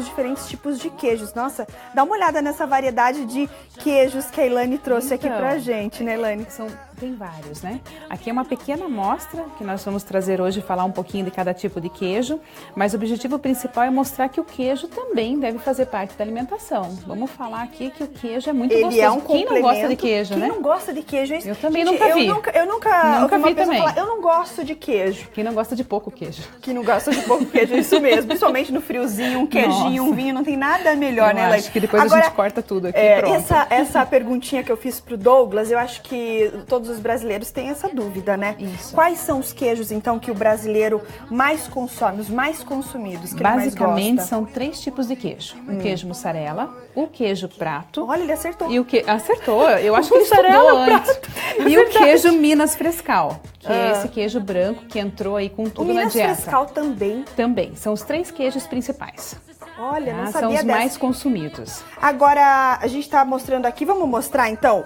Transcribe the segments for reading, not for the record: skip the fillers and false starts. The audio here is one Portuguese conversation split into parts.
os diferentes tipos de queijos. Nossa, dá uma olhada nessa variedade de queijos que a Elaine trouxe aqui pra gente, né, Elaine? Tem vários, né? Aqui é uma pequena amostra que nós vamos trazer hoje, falar um pouquinho de cada tipo de queijo, mas o objetivo principal é mostrar que o queijo também deve fazer parte da alimentação. Vamos falar aqui que o queijo é muito gostoso. Ele é um complemento. Quem não gosta de queijo, Quem né? não gosta de queijo? Eu também nunca vi. Eu nunca vi também. Falar, eu não gosto de queijo. Quem não gosta de pouco queijo. Quem não gosta de pouco queijo, isso mesmo. Principalmente no friozinho, um queijinho, um vinho, não tem nada melhor, né, Elaine? Acho que depois agora, a gente corta tudo aqui, pronto. Essa perguntinha que eu fiz pro Douglas, eu acho que todos os brasileiros têm essa dúvida, né? Isso. Quais são os queijos, então, que o brasileiro mais consome, os mais consumidos, que Basicamente, ele mais gosta? são 3 tipos de queijo. O queijo mussarela, o queijo prato. Olha, ele acertou. E acertou, eu acho que ele estudou antes. E o queijo Minas Frescal, que é esse queijo branco que entrou aí com tudo na dieta. Minas Frescal também. Também, são os 3 queijos principais. Olha, não sabia São os dessa. mais consumidos. Agora, a gente tá mostrando aqui, vamos mostrar então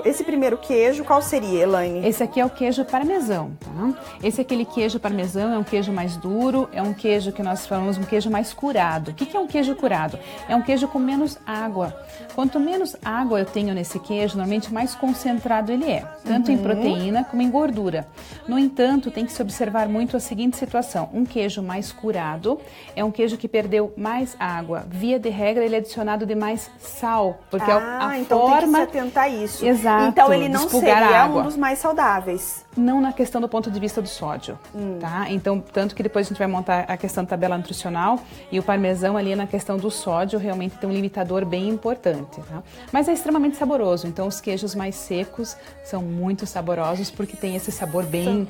esse primeiro queijo, qual seria, Elaine? Esse aqui é o queijo parmesão, tá? Esse é aquele queijo parmesão, é um queijo mais duro, é um queijo que nós falamos um queijo mais curado. O que é um queijo curado? É um queijo com menos água. Quanto menos água eu tenho nesse queijo, normalmente mais concentrado ele é, tanto em proteína como em gordura. No entanto, tem que se observar muito a seguinte situação: um queijo mais curado é um queijo que perdeu mais água. Via de regra, ele é adicionado de mais sal, porque a então forma... tem que se atentar a isso. Exato, então ele não desfogar seria a água. um dos mais saudáveis. Não na questão do ponto de vista do sódio, tá? Então, tanto que depois a gente vai montar a questão da tabela nutricional e o parmesão ali na questão do sódio realmente tem um limitador bem importante, tá? Mas é extremamente saboroso, então os queijos mais secos são muito saborosos porque tem esse sabor bem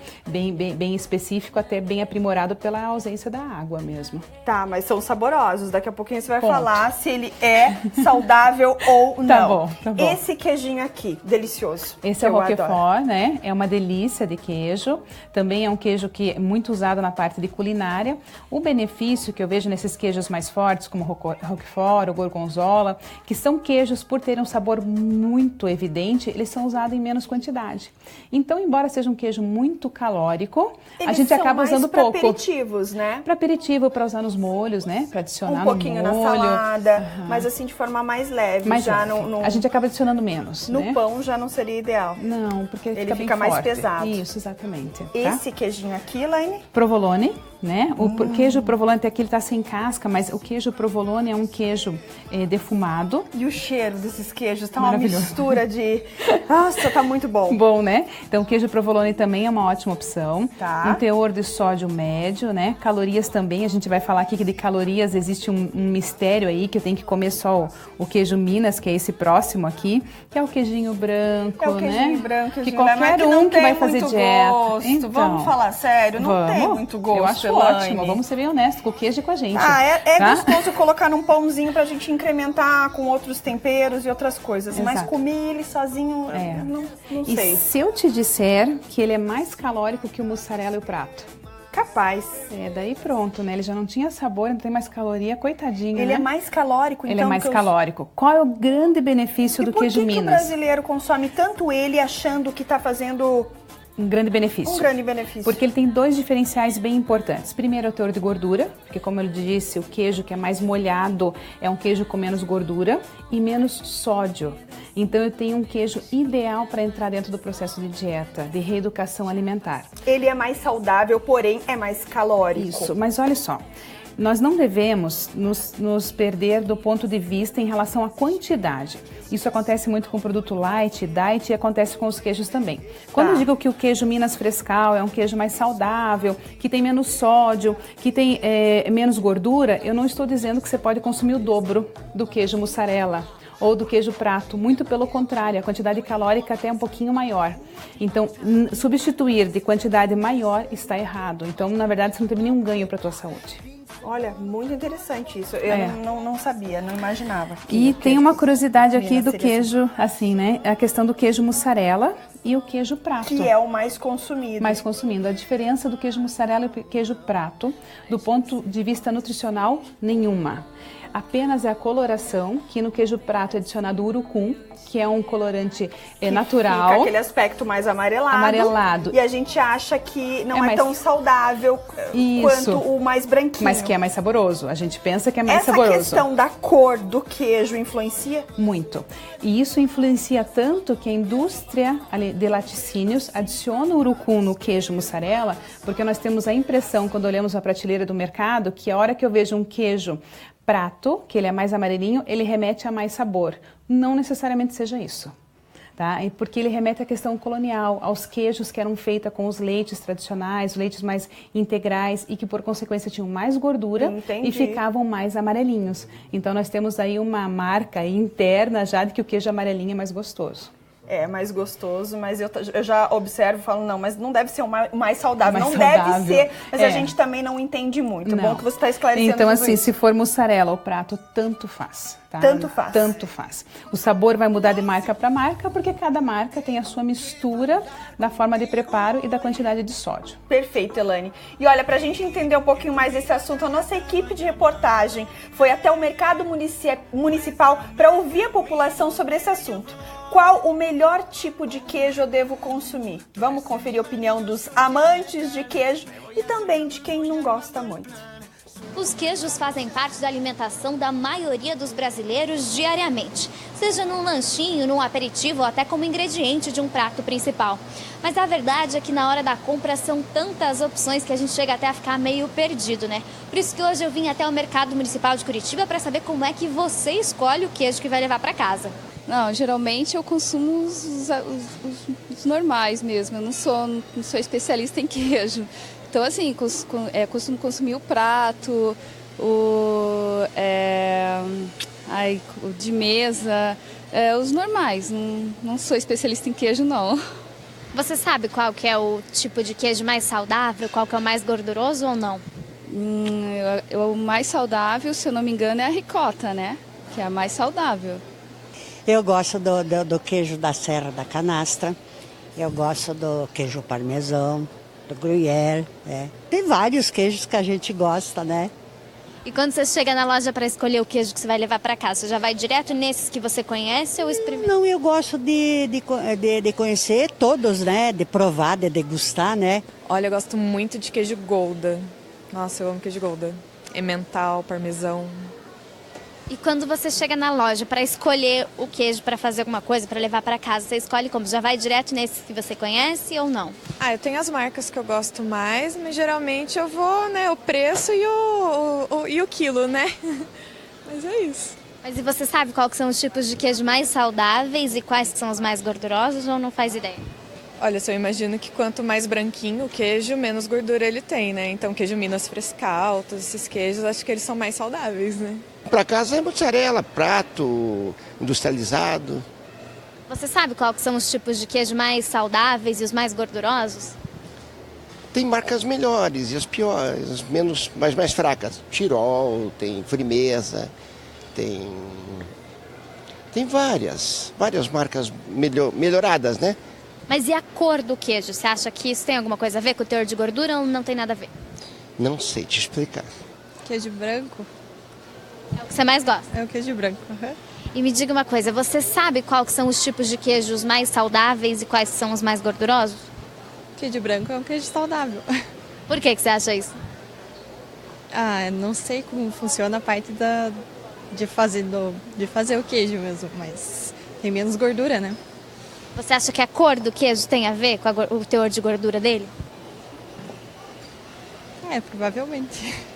específico, até bem aprimorado pela ausência da água mesmo. Tá, mas são saborosos. Daqui a pouquinho você vai falar se ele é saudável ou não. Tá bom. Esse queijinho aqui, delicioso. Esse é o Roquefort, né? É uma delícia de queijo. Também é um queijo que é muito usado na parte de culinária. O benefício que eu vejo nesses queijos mais fortes, como o Roquefort, o Gorgonzola, que são queijos por terem um sabor muito evidente, eles são usados em menos quantidade. Então, embora seja um queijo muito calórico, a gente acaba usando pouco. Para aperitivos, né? Para aperitivo, para usar nos molhos, né? Para adicionar no molho. Um pouquinho na salada, mas assim de forma mais leve. Mais já leve. No, a gente acaba adicionando menos, no né? pão já não seria ideal. Não, porque ele fica mais forte. pesado. Isso, exatamente. Esse queijinho aqui, Elaine? Provolone, né? O queijo provolone, aqui ele tá sem casca, mas o queijo provolone é um queijo defumado. E o cheiro desses queijos tá uma mistura de... Nossa, tá muito bom. Bom, né? Então o queijo provolone também é uma ótima opção. Tá. Um teor de sódio médio, né? Calorias também, a gente vai falar aqui que de calorias existe um mistério aí, que eu tenho que comer só o queijo Minas, que é esse próximo aqui, que é o queijinho branco, é o queijinho né? branco, que qualquer um que vai fazer dieta. Então, vamos falar sério, não tem muito gosto. Eu acho ótimo, vamos ser bem honestos com o queijo e com a gente. É gostoso colocar num pãozinho pra gente incrementar com outros temperos e outras coisas. Exato. Mas comer ele sozinho, não sei. E se eu te disser que ele é mais calórico que o mussarela e o prato? Capaz. Daí pronto, né? Ele já não tinha sabor, não tem mais caloria, coitadinho, Ele né? é mais calórico, então? Ele é mais calórico. Qual é o grande benefício do queijo Minas? Por que o brasileiro consome tanto ele achando que tá fazendo... Um grande benefício. Um grande benefício. Porque ele tem 2 diferenciais bem importantes. Primeiro é o teor de gordura, porque como eu disse, o queijo que é mais molhado é um queijo com menos gordura e menos sódio. Então eu tenho um queijo ideal para entrar dentro do processo de dieta, de reeducação alimentar. Ele é mais saudável, porém é mais calórico. Isso, mas olha só. Nós não devemos nos perder do ponto de vista em relação à quantidade. Isso acontece muito com o produto light, diet e acontece com os queijos também. Quando eu digo que o queijo Minas Frescal é um queijo mais saudável, que tem menos sódio, que tem menos gordura, eu não estou dizendo que você pode consumir o dobro do queijo mussarela ou do queijo prato, muito pelo contrário, a quantidade calórica até é um pouquinho maior. Então, substituir de quantidade maior está errado. Então, na verdade, você não teve nenhum ganho para a tua saúde. Olha, muito interessante isso. Eu não sabia, não imaginava. E tem uma curiosidade aqui do queijo, assim, né? A questão do queijo mussarela e o queijo prato. Que é o mais consumido. Mais consumido. A diferença do queijo mussarela e o queijo prato, do ponto de vista nutricional, nenhuma. apenas é a coloração, que no queijo prato é adicionado urucum, que é um colorante natural. Fica aquele aspecto mais amarelado. Amarelado. E a gente acha que não é tão saudável quanto o mais branquinho. Mas que é mais saboroso. A gente pensa que é mais saboroso. Essa questão da cor do queijo influencia? Muito. E isso influencia tanto que a indústria de laticínios adiciona o urucum no queijo mussarela, porque nós temos a impressão, quando olhamos a prateleira do mercado, que a hora que eu vejo um queijo prato, que ele é mais amarelinho, ele remete a mais sabor. Não necessariamente seja isso, tá? Porque ele remete à questão colonial, aos queijos que eram feitos com os leites tradicionais, os leites mais integrais e que por consequência tinham mais gordura e ficavam mais amarelinhos. Então nós temos aí uma marca interna já de que o queijo amarelinho é mais gostoso. É mais gostoso, mas eu já observo e falo, não, mas não deve ser o mais saudável. Não deve ser, mas a gente também não entende muito. É bom que você está esclarecendo. Então, assim, se for mussarela ou prato, tanto faz. Tá? Tanto faz. Tanto faz. O sabor vai mudar de marca para marca, porque cada marca tem a sua mistura da forma de preparo e da quantidade de sódio. Perfeito, Elaine. E olha, para a gente entender um pouquinho mais desse assunto, a nossa equipe de reportagem foi até o mercado municipal para ouvir a população sobre esse assunto. Qual o melhor tipo de queijo eu devo consumir? Vamos conferir a opinião dos amantes de queijo e também de quem não gosta muito. Os queijos fazem parte da alimentação da maioria dos brasileiros diariamente, seja num lanchinho, num aperitivo ou até como ingrediente de um prato principal. Mas a verdade é que na hora da compra são tantas opções que a gente chega até a ficar meio perdido, né? Por isso que hoje eu vim até o Mercado Municipal de Curitiba para saber como é que você escolhe o queijo que vai levar para casa. Não, geralmente eu consumo os normais mesmo, eu não sou especialista em queijo. Então, assim, costumo consumir o prato, o de mesa, os normais. Não sou especialista em queijo, não. Você sabe qual que é o tipo de queijo mais saudável, qual que é o mais gorduroso ou não? O mais saudável, se eu não me engano, é a ricota, né? Que é a mais saudável. Eu gosto do queijo da Serra da Canastra, eu gosto do queijo parmesão, do gruyère, Tem vários queijos que a gente gosta, né? E quando você chega na loja para escolher o queijo que você vai levar para casa, você já vai direto nesses que você conhece ou experimenta? Não, eu gosto de conhecer todos, né? De provar, de degustar, né? Olha, eu gosto muito de queijo Gouda. Nossa, eu amo queijo Gouda. Emmental, parmesão. E quando você chega na loja para escolher o queijo para fazer alguma coisa, para levar para casa, você escolhe como? Já vai direto nesses que você conhece ou não? Eu tenho as marcas que eu gosto mais, mas geralmente eu vou, né, o preço e o quilo, né? Mas é isso. Mas e você sabe quais são os tipos de queijo mais saudáveis e quais são os mais gordurosos ou não faz ideia? Olha, eu imagino que quanto mais branquinho o queijo, menos gordura ele tem, né? Então queijo Minas Frescal, todos esses queijos, acho que eles são mais saudáveis, né? Para casa é mussarela, prato, industrializado. Você sabe quais são os tipos de queijo mais saudáveis e os mais gordurosos? Tem marcas melhores e as piores, mais fracas. Tirol, tem Frimeza, tem várias marcas melhoradas, né? Mas e a cor do queijo? Você acha que isso tem alguma coisa a ver com o teor de gordura ou não tem nada a ver? Não sei te explicar. Queijo branco? É o que você mais gosta? É o queijo branco. Uhum. E me diga uma coisa, você sabe quais são os tipos de queijos mais saudáveis e quais são os mais gordurosos? Queijo branco é um queijo saudável. Por que você acha isso? Não sei como funciona a parte de fazer o queijo mesmo, mas tem menos gordura, né? Você acha que a cor do queijo tem a ver com o teor de gordura dele? Provavelmente.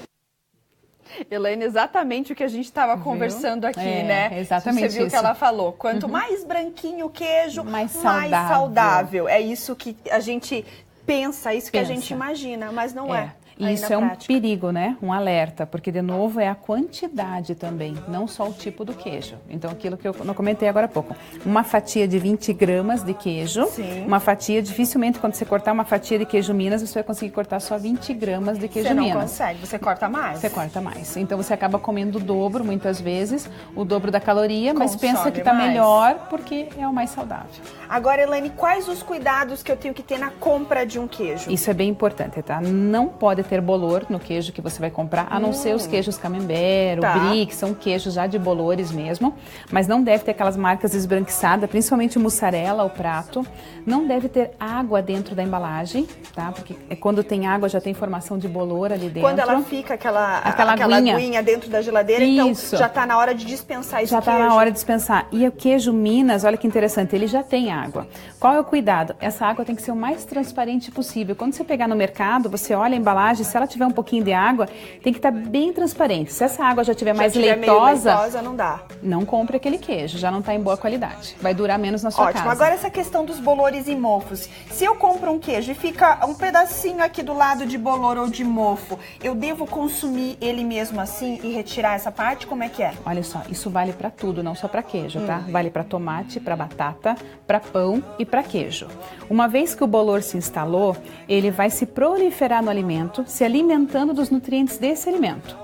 Elaine, exatamente o que a gente estava conversando aqui, né? Exatamente. Você viu o que ela falou. Quanto mais branquinho o queijo, mais saudável. saudável. É isso que a gente pensa, isso que a gente imagina, mas não é. E isso é um perigo, né? Um alerta, porque de novo é a quantidade também, não só o tipo do queijo. Então aquilo que eu não comentei agora há pouco. Uma fatia de 20 gramas de queijo, uma fatia, dificilmente quando você cortar uma fatia de queijo Minas, você vai conseguir cortar só 20 gramas de queijo Minas. Você não consegue, você corta mais? Você corta mais. Então você acaba comendo o dobro, muitas vezes, o dobro da caloria, mas pensa que tá melhor porque é o mais saudável. Agora, Elaine, quais os cuidados que eu tenho que ter na compra de um queijo? Isso é bem importante, tá? Não pode pode ter bolor no queijo que você vai comprar, a não ser os queijos camembert, o brie, que são queijos já de bolores mesmo, mas não deve ter aquelas marcas esbranquiçadas, principalmente o mussarela, o prato. Não deve ter água dentro da embalagem, tá? Porque quando tem água já tem formação de bolor ali dentro. Quando ela fica aquela aguinha dentro da geladeira, Isso. então já está na hora de dispensar esse já queijo. está na hora de dispensar. E o queijo Minas, olha que interessante, ele já tem água. Qual é o cuidado? Essa água tem que ser o mais transparente possível. Quando você pegar no mercado, você olha a embalagem, se ela tiver um pouquinho de água, tem que estar bem transparente. Se essa água já tiver mais leitosa, meio leitosa, não dá. Não compre aquele queijo, já não está em boa qualidade. Vai durar menos na sua casa. Agora essa questão dos bolores e mofos. Se eu compro um queijo e fica um pedacinho aqui do lado de bolor ou de mofo, eu devo consumir ele mesmo assim e retirar essa parte? Como é que é? Olha só, isso vale para tudo, não só para queijo, tá? Vale para tomate, para batata, para pão e para queijo. Uma vez que o bolor se instalou, ele vai se proliferar no alimento, se alimentando dos nutrientes desse alimento.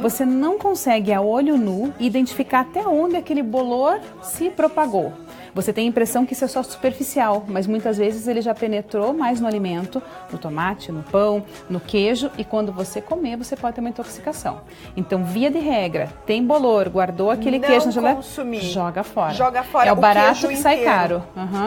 Você não consegue a olho nu identificar até onde aquele bolor se propagou. Você tem a impressão que isso é só superficial, mas muitas vezes ele já penetrou mais no alimento, no tomate, no pão, no queijo, e quando você comer, você pode ter uma intoxicação. Então, via de regra, tem bolor, guardou aquele queijo na geladeira, joga fora. Joga fora. É o barato que sai inteiro. caro,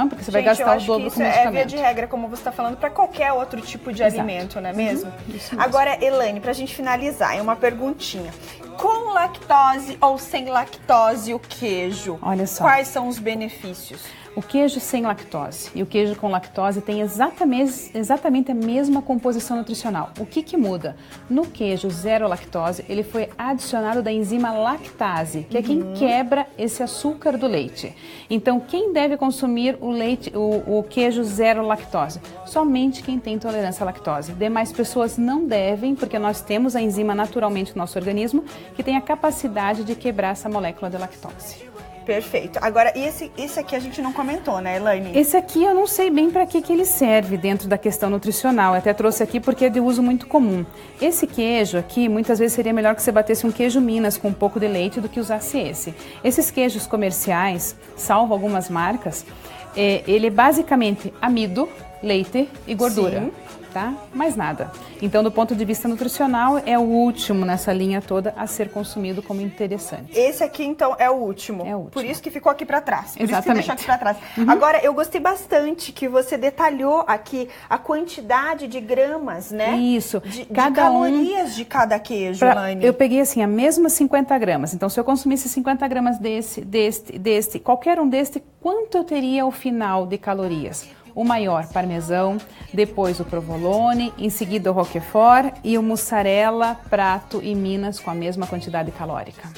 porque você vai gastar o dobro com medicamento. É via de regra, como você está falando, para qualquer outro tipo de alimento, não é mesmo? Isso mesmo. Agora, Elaine, para a gente finalizar, é uma perguntinha. Com lactose ou sem lactose o queijo? Olha só. Quais são os benefícios? O queijo sem lactose e o queijo com lactose têm exatamente a mesma composição nutricional. O que muda? No queijo zero lactose, ele foi adicionado da enzima lactase, que é quem quebra esse açúcar do leite. Então, quem deve consumir o queijo zero lactose? Somente quem tem intolerância à lactose. Demais pessoas não devem, porque nós temos a enzima naturalmente no nosso organismo, que tem a capacidade de quebrar essa molécula de lactose. Perfeito. Agora, esse aqui a gente não comentou, né, Elaine? Esse aqui eu não sei bem para que ele serve dentro da questão nutricional. Eu até trouxe aqui porque é de uso muito comum. Esse queijo aqui, muitas vezes seria melhor que você batesse um queijo Minas com um pouco de leite do que usasse esse. Esses queijos comerciais, salvo algumas marcas, ele é basicamente amido, leite e gordura. Sim. Tá? Mais nada. Então, do ponto de vista nutricional, é o último nessa linha toda a ser consumido como interessante. Esse aqui, então, é o último. É o último. Por isso que ficou aqui para trás. Por Exatamente. isso que deixou aqui para trás. Agora, eu gostei bastante que você detalhou aqui a quantidade de gramas, né? Isso. De calorias de cada queijo, Elaine. Eu peguei, assim, a mesma 50 gramas. Então, se eu consumisse 50 gramas deste, qualquer um deste, quanto eu teria ao final de calorias? O maior, parmesão, depois o provolone, em seguida o roquefort e o mussarela, prato e Minas com a mesma quantidade calórica.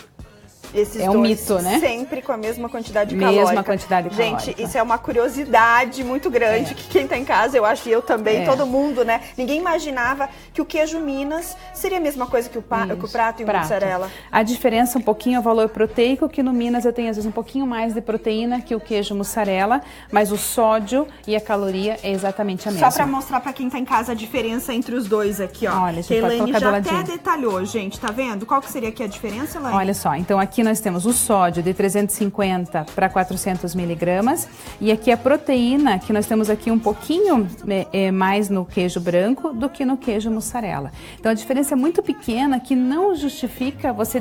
Esses é um dois mito, né? Sempre com a mesma quantidade calórica. Mesma quantidade calórica. Gente, isso é uma curiosidade muito grande que quem tá em casa, eu acho, e eu também, todo mundo, né? Ninguém imaginava que o queijo Minas seria a mesma coisa que o prato e o mussarela. A diferença um pouquinho é o valor proteico, que no Minas eu tenho às vezes um pouquinho mais de proteína que o queijo mussarela, mas o sódio e a caloria é exatamente a mesma. Só para mostrar para quem tá em casa a diferença entre os dois aqui, ó. Olha, que a Elaine já até ladinho. Detalhou, gente, tá vendo? Qual que seria aqui a diferença, Elaine? Olha só, então aqui nós temos o sódio de 350 para 400 miligramas e aqui a proteína, que nós temos aqui um pouquinho mais no queijo branco do que no queijo mussarela. Então a diferença é muito pequena, que não justifica você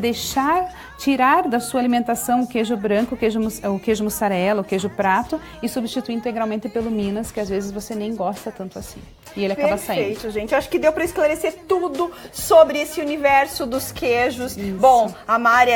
tirar da sua alimentação o queijo branco, o queijo mussarela, o queijo prato e substituir integralmente pelo Minas, que às vezes você nem gosta tanto assim. E ele acaba saindo. Perfeito, gente. Eu acho que deu para esclarecer tudo sobre esse universo dos queijos. Isso. Bom, a Mari